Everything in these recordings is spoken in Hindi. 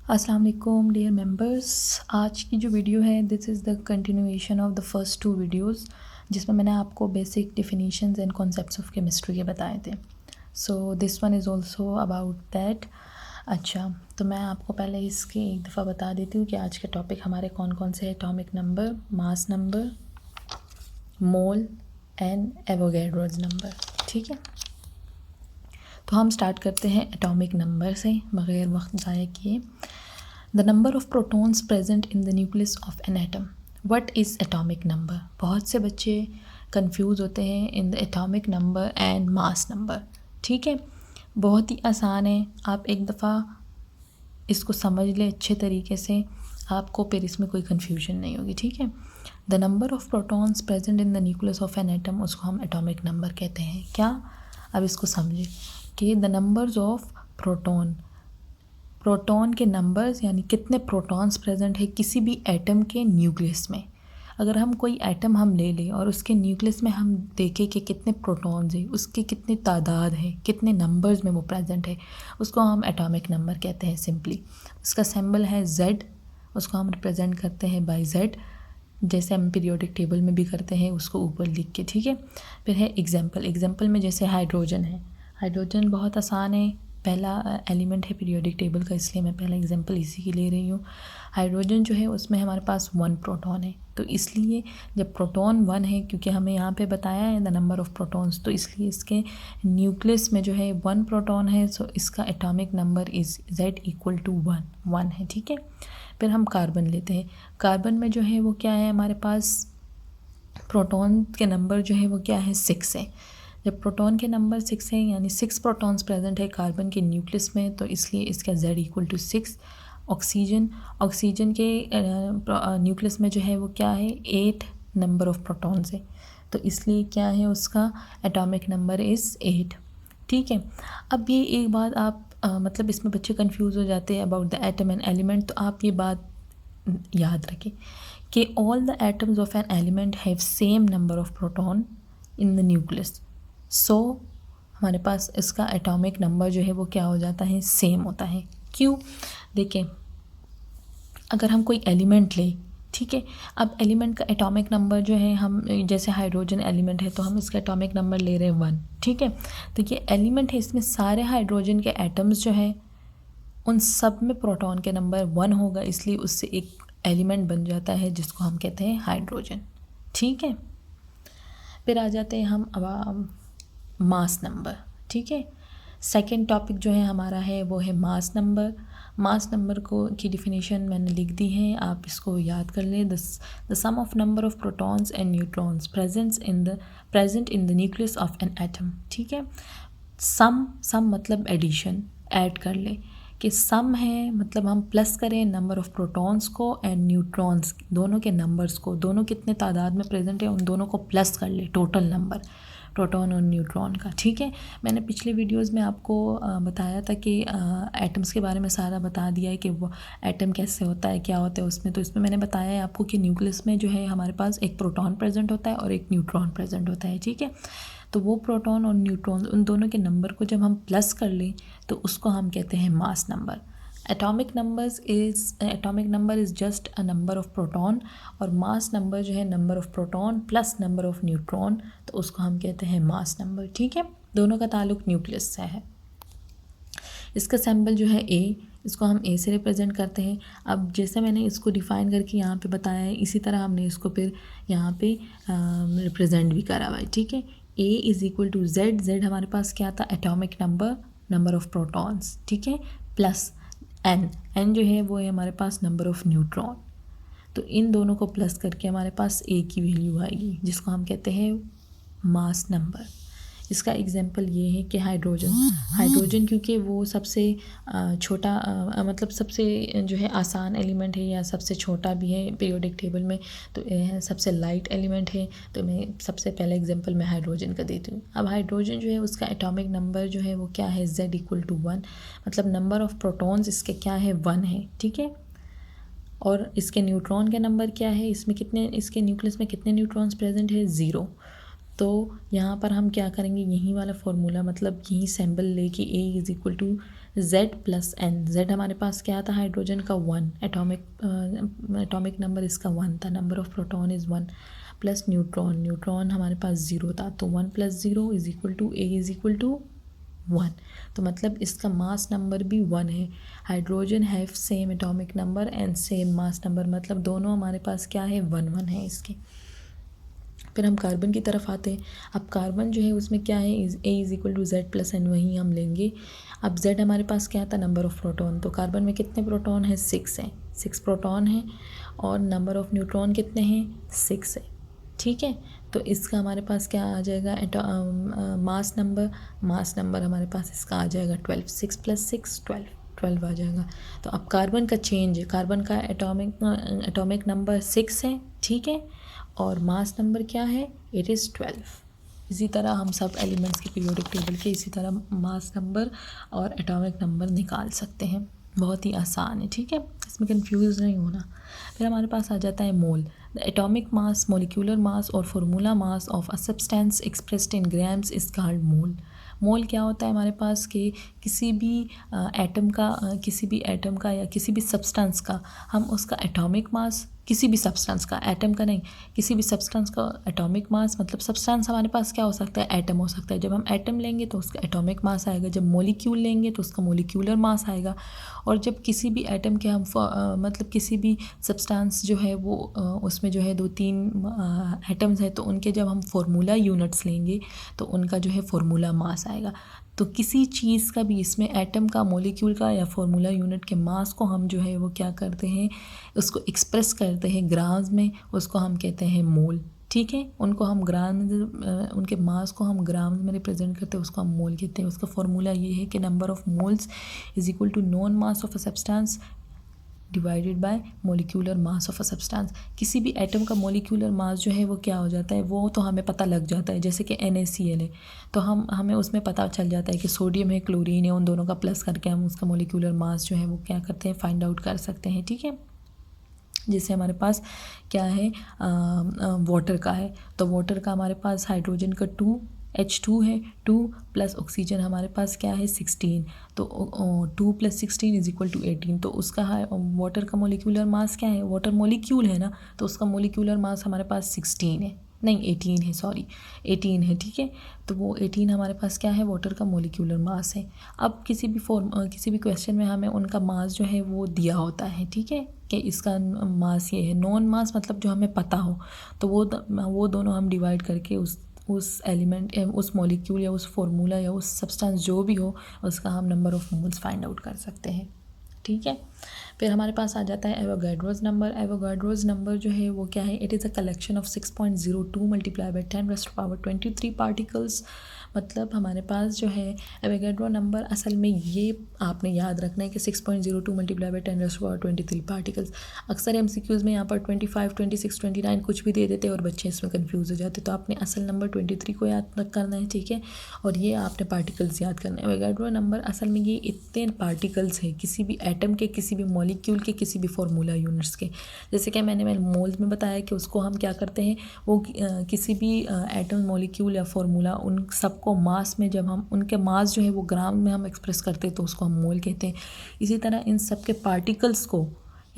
अस्सलाम वालेकुम डियर मेंबर्स। आज की जो वीडियो है this is the continuation of the first two videos जिसमें मैंने आपको basic definitions and concepts of chemistry के बताए थे। So this one is also about that. अच्छा, तो मैं आपको पहले इसके एक दफ़ा बता देती हूँ कि आज के टॉपिक हमारे कौन कौन से atomic number, mass number, mole and Avogadro's number. ठीक है, तो हम स्टार्ट करते हैं एटॉमिक नंबर से बग़ैर वक्त ज़ाया किए। The number of protons present in the nucleus of an atom. What is atomic number? बहुत से बच्चे कंफ्यूज होते हैं in the atomic number and mass number. ठीक है, बहुत ही आसान है, आप एक दफ़ा इसको समझ लें अच्छे तरीके से, आपको फिर इसमें कोई कन्फ्यूजन नहीं होगी। ठीक है, the number of protons present in the nucleus of an atom, उसको हम एटॉमिक नंबर कहते हैं। क्या? अब इसको समझें कि द नंबर्स ऑफ प्रोटॉन के नंबर्स यानी कितने प्रोटॉन्स प्रेजेंट है किसी भी एटम के न्यूक्लियस में। अगर हम कोई एटम हम ले लें और उसके न्यूक्लियस में हम देखें कि कितने प्रोटॉन्स हैं, उसकी कितनी तादाद है, कितने नंबर्स में वो प्रेजेंट है, उसको हम एटॉमिक नंबर कहते हैं सिंपली। उसका सिंबल है Z, उसको हम रिप्रेजेंट करते हैं बाय Z, जैसे हम पीरियोडिक टेबल में भी करते हैं उसको ऊपर लिख के। ठीक है, फिर है एग्जाम्पल में जैसे हाइड्रोजन है। हाइड्रोजन बहुत आसान है, पहला एलिमेंट है पीरियोडिक टेबल का, इसलिए मैं पहला एग्जांपल इसी की ले रही हूँ। हाइड्रोजन जो है उसमें हमारे पास 1 प्रोटॉन है, तो इसलिए जब प्रोटॉन 1 है, क्योंकि हमें यहाँ पे बताया है द नंबर ऑफ़ प्रोटॉन्स, तो इसलिए इसके न्यूक्लियस में जो है 1 प्रोटॉन है, सो इसका एटॉमिक नंबर इज़ Z = 1 है। ठीक है, फिर हम कार्बन लेते हैं। कार्बन में जो है वो क्या है, हमारे पास प्रोटॉन के नंबर जो है वो क्या है, 6 है। जब प्रोटॉन के नंबर 6 हैं यानी 6 प्रोटॉन्स प्रेजेंट है कार्बन के न्यूक्लियस में, तो इसलिए इसका Z = 6। ऑक्सीजन के न्यूक्लियस में जो है वो क्या है, 8 नंबर ऑफ़ प्रोटॉन्स है, तो इसलिए क्या है उसका एटॉमिक नंबर इज़ 8। ठीक है, अब ये एक बात आप मतलब इसमें बच्चे कंफ्यूज हो जाते हैं about the atom and element, तो आप ये बात याद रखें कि all the atoms of an element have same number of proton in the nucleus. So हमारे पास इसका एटॉमिक नंबर जो है वो क्या हो जाता है, सेम होता है। क्यों? देखें, अगर हम कोई एलिमेंट लें, ठीक है, अब एलिमेंट का एटॉमिक नंबर जो है, हम जैसे हाइड्रोजन एलिमेंट है तो हम इसका एटॉमिक नंबर ले रहे हैं 1। ठीक है, तो ये एलिमेंट है, इसमें सारे हाइड्रोजन के एटम्स जो हैं उन सब में प्रोटॉन के नंबर 1 होगा, इसलिए उससे एक एलिमेंट बन जाता है जिसको हम कहते हैं हाइड्रोजन। ठीक है, फिर आ जाते हैं हम अब मास नंबर। ठीक है, सेकंड टॉपिक जो है हमारा है वो है मास नंबर। मास नंबर को की डिफिनीशन मैंने लिख दी है, आप इसको याद कर लें। The sum of number of protons and neutrons present in the nucleus of an atom. ठीक है, सम मतलब एडिशन, ऐड कर ले, कि सम है मतलब हम प्लस करें नंबर ऑफ़ प्रोटॉन्स को एंड न्यूट्रॉन्स, दोनों के नंबर्स को, दोनों कितने तादाद में प्रेजेंट है उन दोनों को प्लस कर ले, टोटल नंबर प्रोटॉन और न्यूट्रॉन का। ठीक है, मैंने पिछले वीडियोस में आपको बताया था कि एटम्स के बारे में सारा बता दिया है कि वो एटम कैसे होता है, क्या होता है उसमें। तो इसमें मैंने बताया है आपको कि न्यूक्लियस में जो है हमारे पास एक प्रोटॉन प्रेजेंट होता है और एक न्यूट्रॉन प्रेजेंट होता है। ठीक है, तो वो प्रोटॉन और न्यूट्रॉन उन दोनों के नंबर को जब हम प्लस कर लें तो उसको हम कहते हैं mass number. Atomic number is just a number of proton, और मास नंबर जो है number of proton plus number of neutron, तो उसको हम कहते हैं मास नंबर। ठीक है, दोनों का ताल्लुक न्यूक्लियस से है। इसका सिंबल जो है A, इसको हम A से रिप्रेजेंट करते हैं। अब जैसे मैंने इसको डिफ़ाइन करके यहाँ पे बताया है, इसी तरह हमने इसको फिर यहाँ पे रिप्रेजेंट भी करा हुआ है। ठीक है, A = Z हमारे पास क्या था, एटॉमिक नंबर ऑफ़ प्रोटॉन्स। ठीक है, प्लस N जो है वो है हमारे पास नंबर ऑफ़ न्यूट्रॉन, तो इन दोनों को प्लस करके हमारे पास A की वैल्यू आएगी जिसको हम कहते हैं मास नंबर। इसका एग्जांपल ये है कि हाइड्रोजन क्योंकि वो सबसे छोटा मतलब सबसे जो है आसान एलिमेंट है या सबसे छोटा भी है पीरियोडिक टेबल में, तो सबसे लाइट एलिमेंट है, तो मैं सबसे पहले एग्जांपल मैं हाइड्रोजन का देती हूँ। अब हाइड्रोजन जो है उसका एटॉमिक नंबर जो है वो क्या है, Z = 1, मतलब नंबर ऑफ़ प्रोटॉन्स इसके क्या है, 1 है। ठीक है, और इसके न्यूट्रॉन का नंबर क्या है, इसके न्यूक्लियस में कितने न्यूट्रॉन्स प्रेजेंट है, 0। तो यहाँ पर हम क्या करेंगे, यही वाला फॉर्मूला मतलब यही सिंबल लेके A = Z plus N, Z हमारे पास क्या था हाइड्रोजन का 1, एटॉमिक नंबर इसका 1 था, number of proton is 1, plus neutron हमारे पास 0 था, तो 1 + 0 = A = 1, तो मतलब इसका मास नंबर भी 1 है। Hydrogen have same atomic number and same mass number, मतलब दोनों हमारे पास क्या है 1 है इसके। फिर हम कार्बन की तरफ आते हैं। अब कार्बन जो है उसमें क्या है, A = Z + N, वही हम लेंगे। अब Z हमारे पास क्या था, नंबर ऑफ़ प्रोटॉन, तो कार्बन में कितने प्रोटॉन हैं, 6 हैं, 6 प्रोटॉन हैं, और नंबर ऑफ़ न्यूट्रॉन कितने हैं, 6 है, ठीक है। तो इसका हमारे पास क्या आ जाएगा, मास नंबर हमारे पास इसका आ जाएगा 12, 6 + 6 12 आ जाएगा। तो अब कार्बन का चेंज है, कार्बन का एटॉमिक नंबर 6 है, ठीक है, और मास नंबर क्या है, इट इज़ 12। इसी तरह हम सब एलिमेंट्स के पीरियोडिक टेबल के इसी तरह मास नंबर और एटॉमिक नंबर निकाल सकते हैं, बहुत ही आसान है, ठीक है, इसमें कंफ्यूज नहीं होना। फिर हमारे पास आ जाता है mole, the atomic mass, molecular mass और formula mass of a substance expressed in grams is called mole. Mole क्या होता है हमारे पास कि किसी भी एटम का या किसी भी सब्सटेंस का हम उसका एटॉमिक मास, किसी भी सब्सटेंस का, एटम का नहीं, किसी भी सब्सटेंस का एटॉमिक मास, मतलब सब्सटेंस हमारे पास क्या हो सकता है, एटम हो सकता है। जब हम एटम लेंगे तो उसका एटॉमिक मास आएगा, जब मोलिक्यूल लेंगे तो उसका मोलिकुलर मास आएगा, और जब किसी भी एटम के हम मतलब किसी भी सब्सटेंस जो है वो उसमें जो है 2-3 एटम्स हैं, तो उनके जब हम फार्मूला यूनिट्स लेंगे तो उनका जो है फार्मूला मास आएगा। तो किसी चीज़ का भी इसमें एटम का, मॉलिक्यूल का या फार्मूला यूनिट के मास को हम जो है वो क्या करते हैं, उसको एक्सप्रेस करते हैं ग्राम्स में, उसको हम कहते हैं मोल, ठीक है। उनको हम उनके मास को हम ग्राम्स में रिप्रेजेंट करते हैं, उसको हम मोल कहते हैं। उसका फार्मूला ये है कि number of moles is equal to known mass of a substance divided by molecular mass of a substance. किसी भी एटम का मोलिकुलर मास जो है वो क्या हो जाता है, वो तो हमें पता लग जाता है, जैसे कि NaCl है तो हमें उसमें पता चल जाता है कि सोडियम है, क्लोरीन है, उन दोनों का प्लस करके हम उसका मोलिकुलर मास जो है वो क्या करते हैं, फाइंड आउट कर सकते हैं, ठीक है। जैसे हमारे पास क्या है, वाटर का है, तो वाटर का हमारे पास हाइड्रोजन का H2 है, 2 प्लस ऑक्सीजन हमारे पास क्या है 16, तो 2 + 16 = 18, तो उसका वाटर का मोलिकुलर मास क्या है, वाटर मोलिक्यूल है ना, तो उसका मोलिकुलर मास हमारे पास 16 है, नहीं 18 है, सॉरी 18 है, ठीक है। तो वो 18 हमारे पास क्या है, वाटर का मोलिकुलर मास है। अब किसी भी क्वेश्चन में हमें उनका मास जो है वो दिया होता है, ठीक है, कि इसका मास ये है, नॉन मास मतलब जो हमें पता हो, तो वो दोनों हम डिवाइड करके उस एलिमेंट, उस मॉलिक्यूल या उस फार्मूला या उस सब्सटेंस जो भी हो, उसका हम number of moles find out कर सकते हैं, ठीक है। फिर हमारे पास आ जाता है एवोगाड्रोज नंबर। एवोगाड्रोज नंबर जो है वो क्या है, it is a collection of 6.02 × 10⁻23 particles. मतलब हमारे पास जो है एवोगाड्रो नंबर, असल में ये आपने याद रखना है कि 6.02 × 10⁻23 पार्टिकल्स। अक्सर MCQs में यहाँ पर 25, 26, 29 कुछ भी दे देते हैं और बच्चे इसमें कंफ्यूज हो जाते हैं, तो आपने असल नंबर 23 को याद करना है, ठीक है, और ये आपने पार्टिकल्स याद करना है। एवोगाड्रो नंबर असल में ये इतने पार्टिकल्स हैं किसी भी एटम के, किसी भी मॉलिक्यूल के, किसी भी फार्मूला यूनिट्स के। जैसे कि मैंने मोल्स में बताया कि उसको हम क्या करते हैं, वो किसी भी एटम, मॉलिक्यूल या फार्मूला, उन सबको मास में, जब हम उनके मास जो है वो ग्राम में हम एक्सप्रेस करते हैं तो उसको हम मोल कहते हैं। इसी तरह इन सब के पार्टिकल्स को,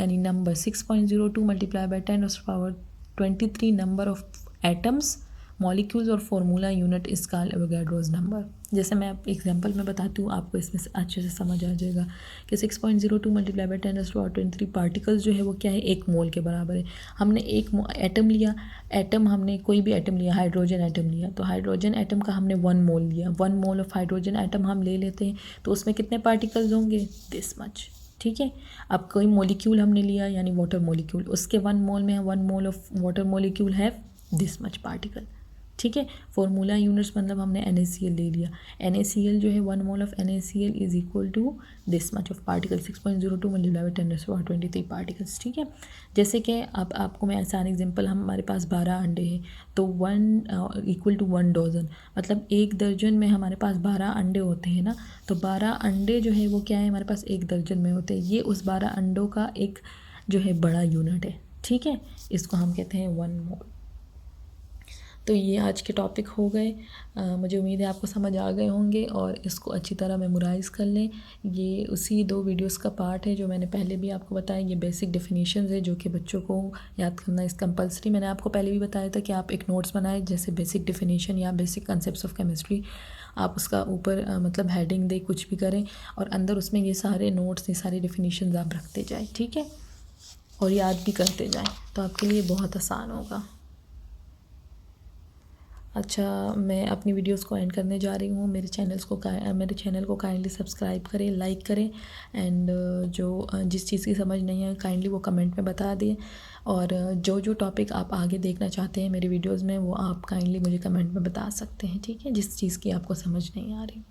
यानी number 6.02 × 10⁻23 number of atoms, molecules और formula unit is called Avogadro's number. जैसे मैं एग्जांपल में बताती हूँ, आपको इसमें से अच्छे से समझ आ जाएगा कि 6.02 × 10⁻23 पार्टिकल्स जो है वो क्या है, 1 मोल के बराबर है। हमने एक एटम लिया, हमने कोई भी एटम लिया, हाइड्रोजन एटम लिया, तो हाइड्रोजन एटम का हमने 1 मोल लिया, 1 मोल ऑफ हाइड्रोजन एटम हम ले लेते हैं, तो उसमें कितने पार्टिकल्स होंगे, दिस मच, ठीक है। अब कोई मॉलिक्यूल हमने लिया, यानी वाटर मॉलिक्यूल, उसके 1 मोल में 1 mole of water molecule have this much particle, ठीक है। फार्मूला यूनिट्स मतलब हमने NaCl ले लिया, NaCl जो है 1 mole of NaCl is equal to this much of particle, 6.02 × 10⁻23 particles, ठीक है। जैसे कि अब आपको मैं आसान एग्जांपल, हमारे पास 12 अंडे हैं, तो 1 इक्वल टू 1 डजन, मतलब 1 दर्जन में हमारे पास 12 अंडे होते हैं ना, तो 12 अंडे जो है वो क्या है, हमारे पास 1 दर्जन में होते हैं। ये उस 12 अंडों का एक जो है बड़ा यूनिट है, ठीक है, इसको हम कहते हैं 1 मोल। तो ये आज के टॉपिक हो गए। मुझे उम्मीद है आपको समझ आ गए होंगे और इसको अच्छी तरह मेमोराइज़ कर लें। ये उसी 2 वीडियोस का पार्ट है जो मैंने पहले भी आपको बताया। ये बेसिक डेफिनेशंस है जो कि बच्चों को याद करना इस कंपल्सरी। मैंने आपको पहले भी बताया था कि आप एक नोट्स बनाएं, जैसे बेसिक डेफिनेशन या बेसिक कंसेप्ट्स ऑफ केमिस्ट्री। आप उसका ऊपर मतलब हेडिंग दे कुछ भी करें और अंदर उसमें ये सारे नोट्स, ये सारी डेफिनेशंस आप रखते जाएँ, ठीक है, और याद भी करते जाएँ, तो आपके लिए बहुत आसान होगा। अच्छा, मैं अपनी वीडियोस को एंड करने जा रही हूँ। मेरे चैनल को काइंडली सब्सक्राइब करें, लाइक करें एंड जिस चीज़ की समझ नहीं है काइंडली वो कमेंट में बता दें। और जो टॉपिक आप आगे देखना चाहते हैं मेरी वीडियोस में, वो आप काइंडली मुझे कमेंट में बता सकते हैं, ठीक है, जिस चीज़ की आपको समझ नहीं आ रही।